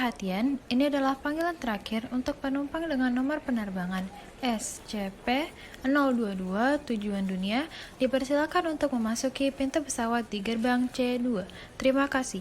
perhatian, ini adalah panggilan terakhir untuk penumpang dengan nomor penerbangan SCP-022 tujuan dunia. Dipersilakan untuk memasuki pintu pesawat di gerbang C2. Terima kasih.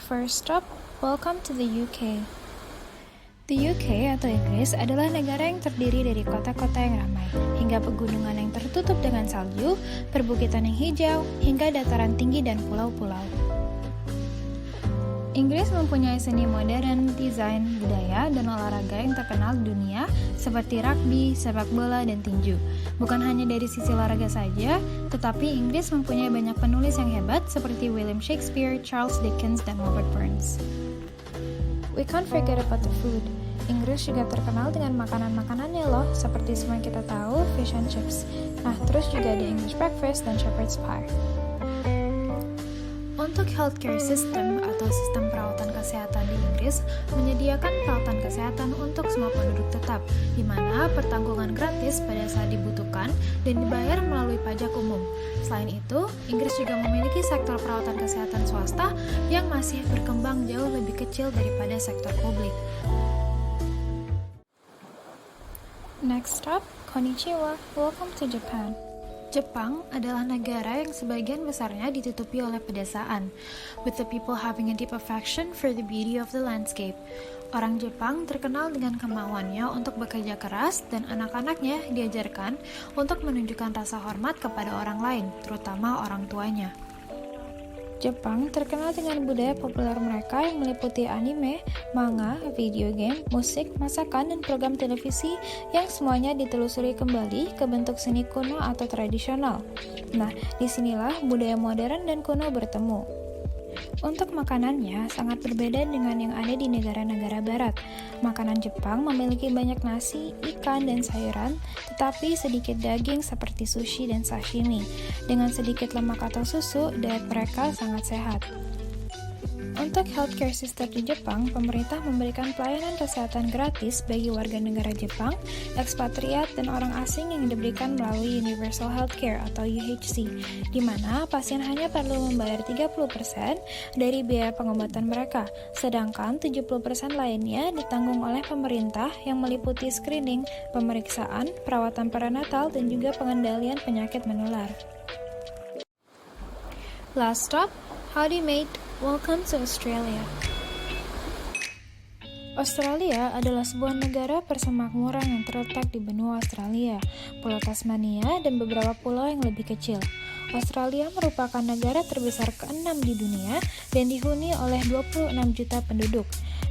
First stop, welcome to the UK. The UK atau Inggris adalah negara yang terdiri dari kota-kota yang ramai, hingga pegunungan yang tertutup dengan salju, perbukitan yang hijau, hingga dataran tinggi dan pulau-pulau. Inggris mempunyai seni modern, desain, budaya, dan olahraga yang terkenal di dunia seperti rugby, sepak bola, dan tinju. Bukan hanya dari sisi olahraga saja, tetapi Inggris mempunyai banyak penulis yang hebat seperti William Shakespeare, Charles Dickens, dan Robert Burns. We can't forget about the food. Inggris juga terkenal dengan makanan-makanannya loh, seperti semua yang kita tahu, fish and chips. Nah, terus juga ada English breakfast dan shepherd's pie. Untuk healthcare system atau sistem perawatan kesehatan di Inggris menyediakan perawatan kesehatan untuk semua penduduk tetap, di mana pertanggungan gratis pada saat dibutuhkan dan dibayar melalui pajak umum. Selain itu, Inggris juga memiliki sektor perawatan kesehatan swasta yang masih berkembang jauh lebih kecil daripada sektor publik. Next stop, Konnichiwa, welcome to Japan. Jepang adalah negara yang sebagian besarnya ditutupi oleh pedesaan, with the people having a deep affection for the beauty of the landscape. Orang Jepang terkenal dengan kemauannya untuk bekerja keras dan anak-anaknya diajarkan untuk menunjukkan rasa hormat kepada orang lain, terutama orang tuanya. Jepang terkenal dengan budaya populer mereka yang meliputi anime, manga, video game, musik, masakan, dan program televisi yang semuanya ditelusuri kembali ke bentuk seni kuno atau tradisional. Nah, disinilah budaya modern dan kuno bertemu. Untuk makanannya sangat berbeda dengan yang ada di negara-negara barat. Makanan Jepang memiliki banyak nasi, ikan, dan sayuran, tetapi sedikit daging seperti sushi dan sashimi. Dengan sedikit lemak atau susu, diet mereka sangat sehat. Untuk healthcare system di Jepang, pemerintah memberikan pelayanan kesehatan gratis bagi warga negara Jepang, ekspatriat, dan orang asing yang diberikan melalui Universal Healthcare atau UHC, di mana pasien hanya perlu membayar 30% dari biaya pengobatan mereka, sedangkan 70% lainnya ditanggung oleh pemerintah yang meliputi screening, pemeriksaan, perawatan prenatal, dan juga pengendalian penyakit menular. Last stop, howdy mate. Welcome to Australia. Australia adalah sebuah negara persemakmuran yang terletak di benua Australia, Pulau Tasmania, dan beberapa pulau yang lebih kecil. Australia merupakan negara terbesar ke-6 di dunia dan dihuni oleh 26 juta penduduk.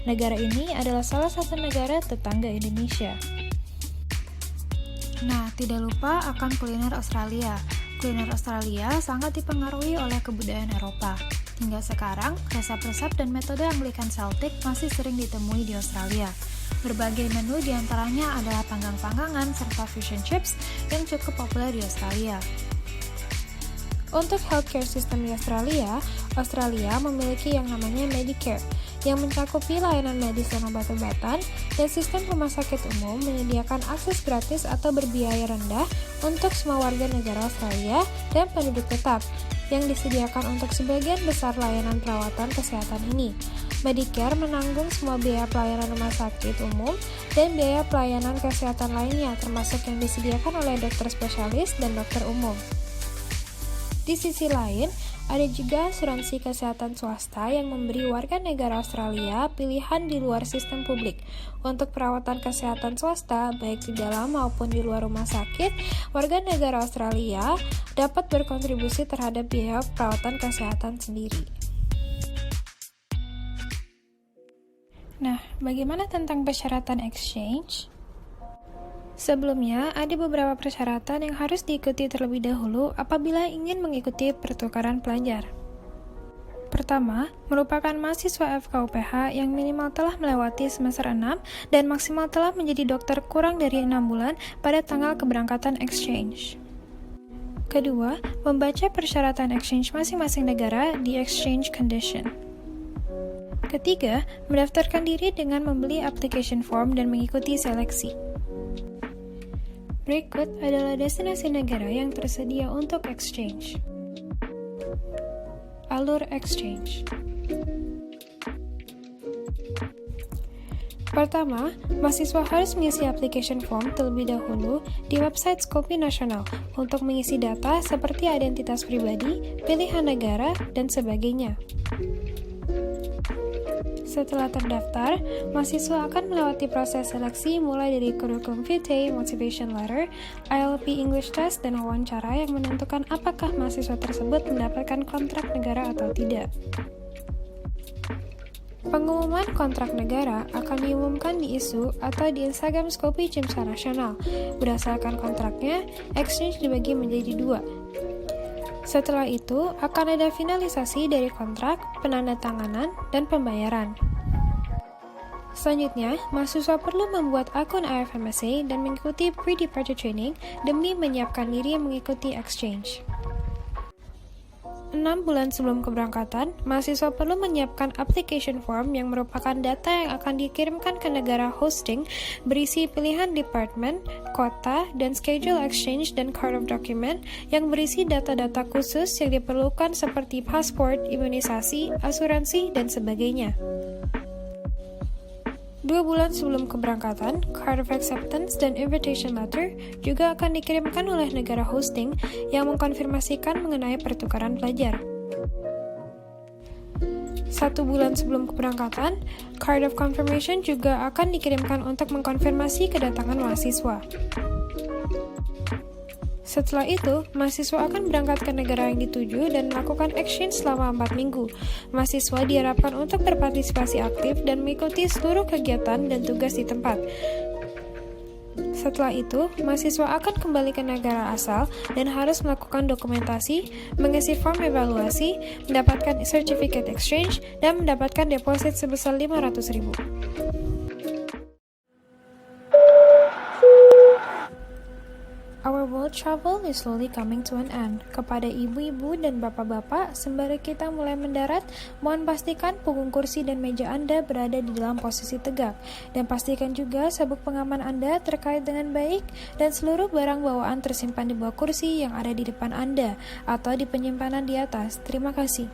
Negara ini adalah salah satu negara tetangga Indonesia. Nah, tidak lupa akan kuliner Australia. Kuliner Australia sangat dipengaruhi oleh kebudayaan Eropa. Hingga sekarang, resep-resep dan metode Anglican Celtic masih sering ditemui di Australia. Berbagai menu diantaranya adalah panggang-panggangan serta fish and chips yang cukup populer di Australia. Untuk healthcare system di Australia, Australia memiliki yang namanya Medicare, yang mencakupi layanan medis dan obat-obatan, dan sistem rumah sakit umum menyediakan akses gratis atau berbiaya rendah untuk semua warga negara Australia dan penduduk tetap, yang disediakan untuk sebagian besar layanan perawatan kesehatan ini. Medicare menanggung semua biaya pelayanan rumah sakit umum dan biaya pelayanan kesehatan lainnya, termasuk yang disediakan oleh dokter spesialis dan dokter umum. Di sisi lain, ada juga asuransi kesehatan swasta yang memberi warga negara Australia pilihan di luar sistem publik. Untuk perawatan kesehatan swasta, baik di dalam maupun di luar rumah sakit, warga negara Australia dapat berkontribusi terhadap biaya perawatan kesehatan sendiri. Nah, bagaimana tentang persyaratan exchange? Sebelumnya, ada beberapa persyaratan yang harus diikuti terlebih dahulu apabila ingin mengikuti pertukaran pelajar. Pertama, merupakan mahasiswa FKUPH yang minimal telah melewati semester 6 dan maksimal telah menjadi dokter kurang dari 6 bulan pada tanggal keberangkatan exchange. Kedua, membaca persyaratan exchange masing-masing negara di exchange condition. Ketiga, mendaftarkan diri dengan membeli application form dan mengikuti seleksi. Berikut adalah destinasi negara yang tersedia untuk exchange. Alur exchange. Pertama, mahasiswa harus mengisi application form terlebih dahulu di website Skopi Nasional untuk mengisi data seperti identitas pribadi, pilihan negara, dan sebagainya. Setelah terdaftar, mahasiswa akan melewati proses seleksi mulai dari curriculum vitae, motivation letter, IELTS English test, dan wawancara yang menentukan apakah mahasiswa tersebut mendapatkan kontrak negara atau tidak. Pengumuman kontrak negara akan diumumkan di isu atau di Instagram Skopi Cimsa Nasional. Berdasarkan kontraknya, exchange dibagi menjadi 2. Setelah itu, akan ada finalisasi dari kontrak, penandatanganan, dan pembayaran. Selanjutnya, mahasiswa perlu membuat akun IFMSA dan mengikuti pre-departure training demi menyiapkan diri mengikuti exchange. 6 bulan sebelum keberangkatan, mahasiswa perlu menyiapkan application form yang merupakan data yang akan dikirimkan ke negara hosting berisi pilihan department, kota, dan schedule exchange dan card of document yang berisi data-data khusus yang diperlukan seperti pasport, imunisasi, asuransi, dan sebagainya. 2 bulan sebelum keberangkatan, card of acceptance dan invitation letter juga akan dikirimkan oleh negara hosting yang mengkonfirmasikan mengenai pertukaran pelajar. 1 bulan sebelum keberangkatan, card of confirmation juga akan dikirimkan untuk mengkonfirmasi kedatangan mahasiswa. Setelah itu, mahasiswa akan berangkat ke negara yang dituju dan melakukan exchange selama 4 minggu. Mahasiswa diharapkan untuk berpartisipasi aktif dan mengikuti seluruh kegiatan dan tugas di tempat. Setelah itu, mahasiswa akan kembali ke negara asal dan harus melakukan dokumentasi, mengisi form evaluasi, mendapatkan certificate exchange, dan mendapatkan deposit sebesar 500.000. Our world travel is slowly coming to an end. Kepada ibu-ibu dan bapak-bapak, sembari kita mulai mendarat, mohon pastikan punggung kursi dan meja Anda berada di dalam posisi tegak. Dan pastikan juga sabuk pengaman Anda terkait dengan baik dan seluruh barang bawaan tersimpan di bawah kursi yang ada di depan Anda atau di penyimpanan di atas. Terima kasih.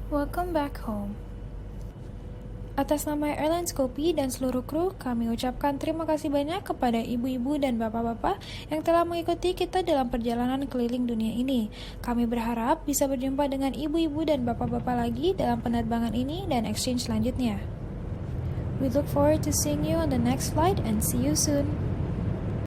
Welcome back home. Atas nama Airlines Skopi dan seluruh kru, kami ucapkan terima kasih banyak kepada ibu-ibu dan bapak-bapak yang telah mengikuti kita dalam perjalanan keliling dunia ini. Kami berharap bisa berjumpa dengan ibu-ibu dan bapak-bapak lagi dalam penerbangan ini dan exchange selanjutnya. We look forward to seeing you on the next flight and see you soon.